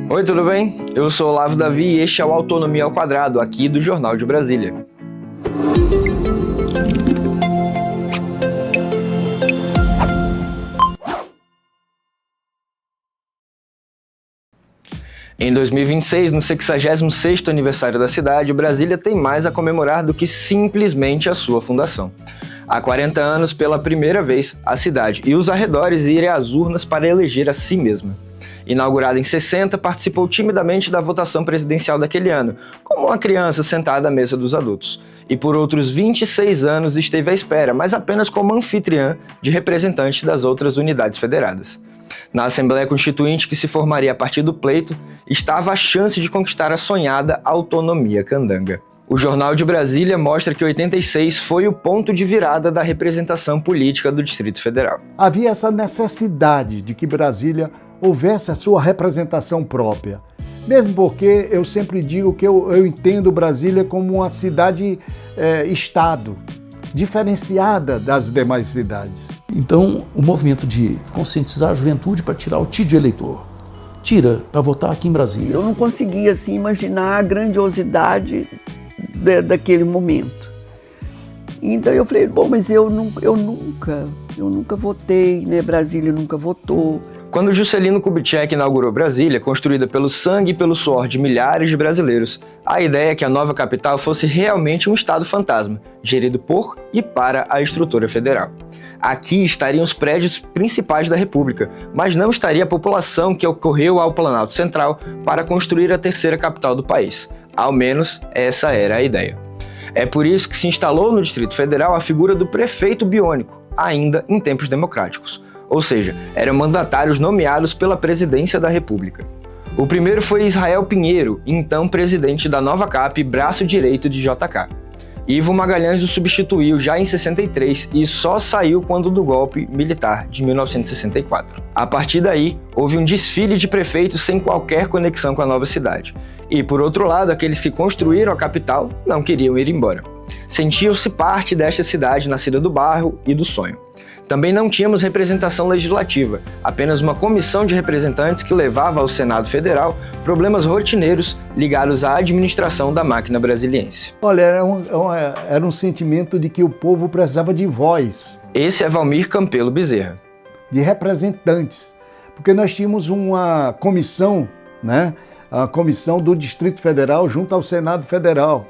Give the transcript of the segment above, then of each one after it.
Oi, tudo bem? Eu sou Olavo Davi e este é o Autonomia ao Quadrado, aqui do Jornal de Brasília. Em 2026, no 66º aniversário da cidade, Brasília tem mais a comemorar do que simplesmente a sua fundação. Há 40 anos, pela primeira vez, a cidade e os arredores irem às urnas para eleger a si mesma. Inaugurada em 60, participou timidamente da votação presidencial daquele ano, como uma criança sentada à mesa dos adultos. E por outros 26 anos esteve à espera, mas apenas como anfitriã de representantes das outras unidades federadas. Na Assembleia Constituinte, que se formaria a partir do pleito, estava a chance de conquistar a sonhada autonomia candanga. O Jornal de Brasília mostra que 86 foi o ponto de virada da representação política do Distrito Federal. Havia essa necessidade de que Brasília houvesse a sua representação própria. Mesmo porque eu sempre digo que eu entendo Brasília como uma cidade-estado, diferenciada das demais cidades. Então, o movimento de conscientizar a juventude para tirar o tídio eleitor. Tira para votar aqui em Brasília. Eu não conseguia assim, imaginar a grandiosidade daquele momento. Então eu falei, bom, mas eu nunca votei, né? Brasília nunca votou. Quando Juscelino Kubitschek inaugurou Brasília, construída pelo sangue e pelo suor de milhares de brasileiros, a ideia é que a nova capital fosse realmente um estado fantasma, gerido por e para a estrutura federal. Aqui estariam os prédios principais da República, mas não estaria a população que ocorreu ao Planalto Central para construir a terceira capital do país. Ao menos, essa era a ideia. É por isso que se instalou no Distrito Federal a figura do prefeito biônico, ainda em tempos democráticos. Ou seja, eram mandatários nomeados pela presidência da República. O primeiro foi Israel Pinheiro, então presidente da Nova Cap, braço direito de JK. Ivo Magalhães o substituiu já em 63 e só saiu quando do golpe militar de 1964. A partir daí, houve um desfile de prefeitos sem qualquer conexão com a nova cidade. E, por outro lado, aqueles que construíram a capital não queriam ir embora. Sentiam-se parte desta cidade nascida do bairro e do sonho. Também não tínhamos representação legislativa, apenas uma comissão de representantes que levava ao Senado Federal problemas rotineiros ligados à administração da máquina brasiliense. Olha, era um sentimento de que o povo precisava de voz. Esse é Valmir Campelo Bezerra. De representantes, porque nós tínhamos uma comissão, né? A comissão do Distrito Federal junto ao Senado Federal,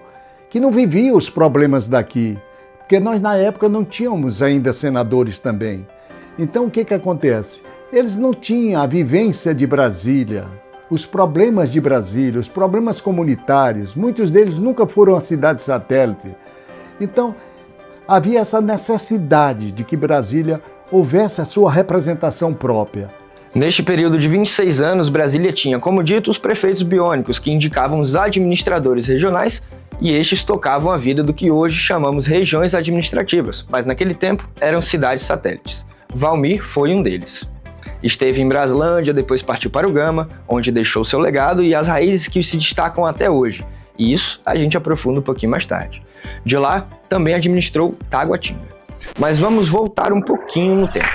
que não vivia os problemas daqui. Porque nós, na época, não tínhamos ainda senadores também. Então, o que acontece? Eles não tinham a vivência de Brasília, os problemas de Brasília, os problemas comunitários. Muitos deles nunca foram a cidade satélite. Então, havia essa necessidade de que Brasília houvesse a sua representação própria. Neste período de 26 anos, Brasília tinha, como dito, os prefeitos biônicos, que indicavam os administradores regionais, e estes tocavam a vida do que hoje chamamos regiões administrativas, mas naquele tempo eram cidades satélites. Valmir foi um deles. Esteve em Braslândia, depois partiu para o Gama, onde deixou seu legado e as raízes que se destacam até hoje. E isso a gente aprofunda um pouquinho mais tarde. De lá, também administrou Taguatinga. Mas vamos voltar um pouquinho no tempo.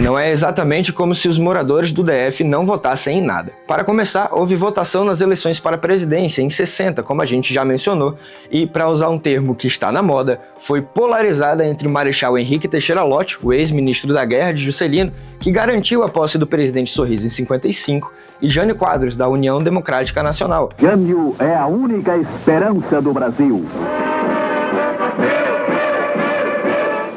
Não é exatamente como se os moradores do DF não votassem em nada. Para começar, houve votação nas eleições para a presidência em 60, como a gente já mencionou, e, para usar um termo que está na moda, foi polarizada entre o Marechal Henrique Teixeira Lott, o ex-ministro da Guerra de Juscelino, que garantiu a posse do presidente Sorriso em 55, e Jânio Quadros, da União Democrática Nacional. Jânio é a única esperança do Brasil.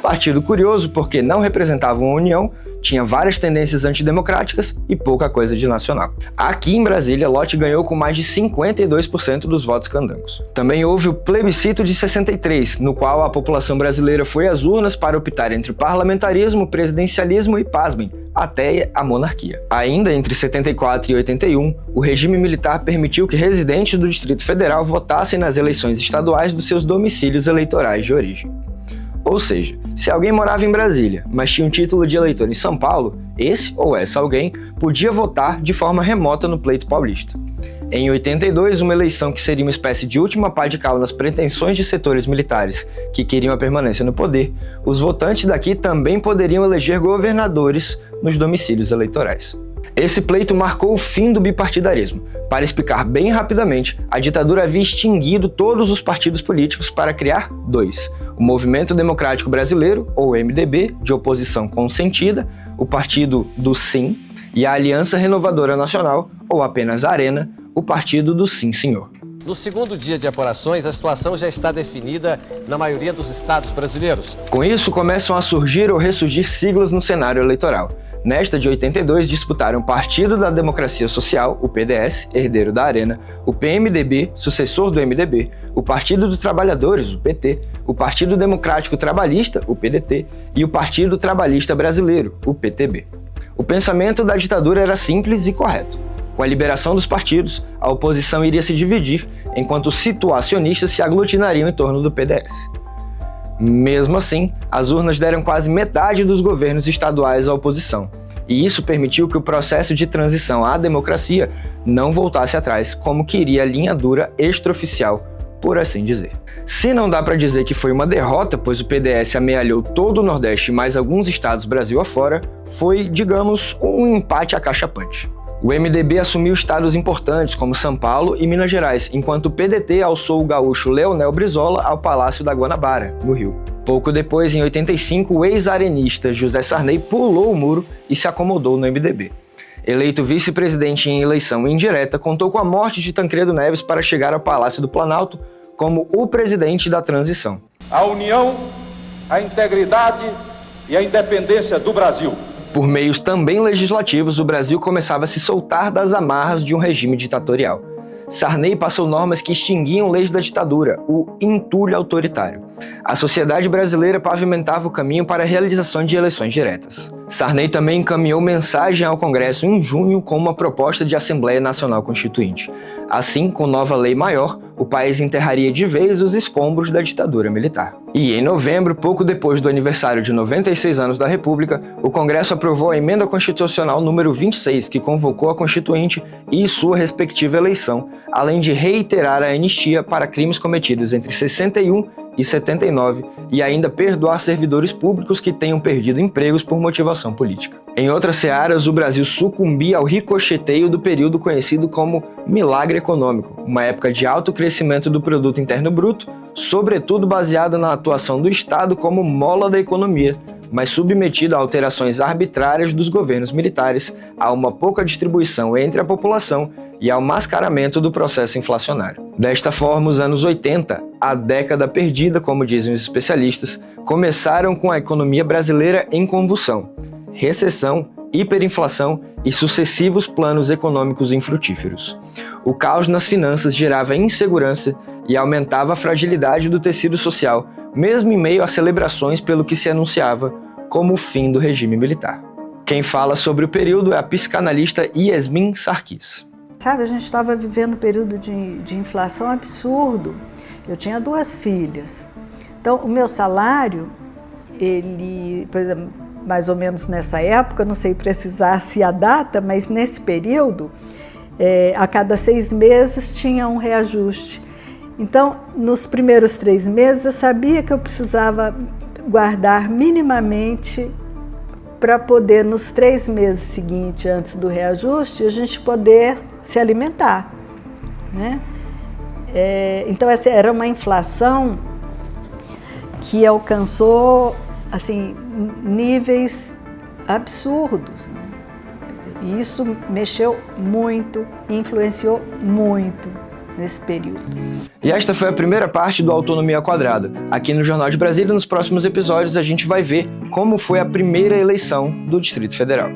Partido curioso porque não representavam a União, tinha várias tendências antidemocráticas e pouca coisa de nacional. Aqui em Brasília, Lott ganhou com mais de 52% dos votos candangos. Também houve o plebiscito de 63, no qual a população brasileira foi às urnas para optar entre o parlamentarismo, o presidencialismo e, pasmem, até a monarquia. Ainda entre 74 e 81, o regime militar permitiu que residentes do Distrito Federal votassem nas eleições estaduais dos seus domicílios eleitorais de origem. Ou seja, se alguém morava em Brasília, mas tinha um título de eleitor em São Paulo, esse ou essa alguém podia votar de forma remota no pleito paulista. Em 82, uma eleição que seria uma espécie de última pá de cal nas pretensões de setores militares que queriam a permanência no poder, os votantes daqui também poderiam eleger governadores nos domicílios eleitorais. Esse pleito marcou o fim do bipartidarismo. Para explicar bem rapidamente, a ditadura havia extinguido todos os partidos políticos para criar dois: o Movimento Democrático Brasileiro, ou MDB, de oposição consentida, o Partido do Sim, e a Aliança Renovadora Nacional, ou apenas Arena, o Partido do Sim Senhor. No segundo dia de apurações, a situação já está definida na maioria dos estados brasileiros. Com isso, começam a surgir ou ressurgir siglas no cenário eleitoral. Nesta de 82, disputaram o Partido da Democracia Social, o PDS, herdeiro da Arena, o PMDB, sucessor do MDB, o Partido dos Trabalhadores, o PT, o Partido Democrático Trabalhista, o PDT, e o Partido Trabalhista Brasileiro, o PTB. O pensamento da ditadura era simples e correto. Com a liberação dos partidos, a oposição iria se dividir, enquanto os situacionistas se aglutinariam em torno do PDS. Mesmo assim, as urnas deram quase metade dos governos estaduais à oposição, e isso permitiu que o processo de transição à democracia não voltasse atrás, como queria a linha dura extraoficial, por assim dizer. Se não dá para dizer que foi uma derrota, pois o PDS amealhou todo o Nordeste e mais alguns estados Brasil afora, foi, digamos, um empate acachapante. O MDB assumiu estados importantes como São Paulo e Minas Gerais, enquanto o PDT alçou o gaúcho Leonel Brizola ao Palácio da Guanabara, no Rio. Pouco depois, em 85, o ex-arenista José Sarney pulou o muro e se acomodou no MDB. Eleito vice-presidente em eleição indireta, contou com a morte de Tancredo Neves para chegar ao Palácio do Planalto como o presidente da transição. A união, a integridade e a independência do Brasil. Por meios também legislativos, o Brasil começava a se soltar das amarras de um regime ditatorial. Sarney passou normas que extinguiam leis da ditadura, o entulho autoritário. A sociedade brasileira pavimentava o caminho para a realização de eleições diretas. Sarney também encaminhou mensagem ao Congresso em junho com uma proposta de Assembleia Nacional Constituinte. Assim, com nova lei maior, o país enterraria de vez os escombros da ditadura militar. E em novembro, pouco depois do aniversário de 96 anos da República, o Congresso aprovou a Emenda Constitucional número 26, que convocou a Constituinte e sua respectiva eleição, além de reiterar a anistia para crimes cometidos entre 61 e 79, e ainda perdoar servidores públicos que tenham perdido empregos por motivação política. Em outras searas, o Brasil sucumbia ao ricocheteio do período conhecido como milagre econômico, uma época de alto crescimento do produto interno bruto, sobretudo baseada na atuação do Estado como mola da economia, mas submetida a alterações arbitrárias dos governos militares, a uma pouca distribuição entre a população e ao mascaramento do processo inflacionário. Desta forma, os anos 80, a década perdida, como dizem os especialistas, começaram com a economia brasileira em convulsão, recessão, hiperinflação e sucessivos planos econômicos infrutíferos. O caos nas finanças gerava insegurança e aumentava a fragilidade do tecido social, mesmo em meio a celebrações pelo que se anunciava como o fim do regime militar. Quem fala sobre o período é a psicanalista Yasmin Sarkis. Sabe, a gente estava vivendo um período de inflação absurdo. Eu tinha 2 filhas. Então, o meu salário, ele, por exemplo, mais ou menos nessa época, não sei precisar se a data, mas nesse período, a cada 6 meses tinha um reajuste. Então, nos primeiros 3 meses, eu sabia que eu precisava guardar minimamente para poder, nos 3 meses seguintes, antes do reajuste, a gente poder se alimentar, né? Então, essa era uma inflação que alcançou, assim, níveis absurdos, né? E isso mexeu muito, influenciou muito nesse período. E esta foi a primeira parte do Autonomia Quadrada. Aqui no Jornal de Brasília, nos próximos episódios, a gente vai ver como foi a primeira eleição do Distrito Federal.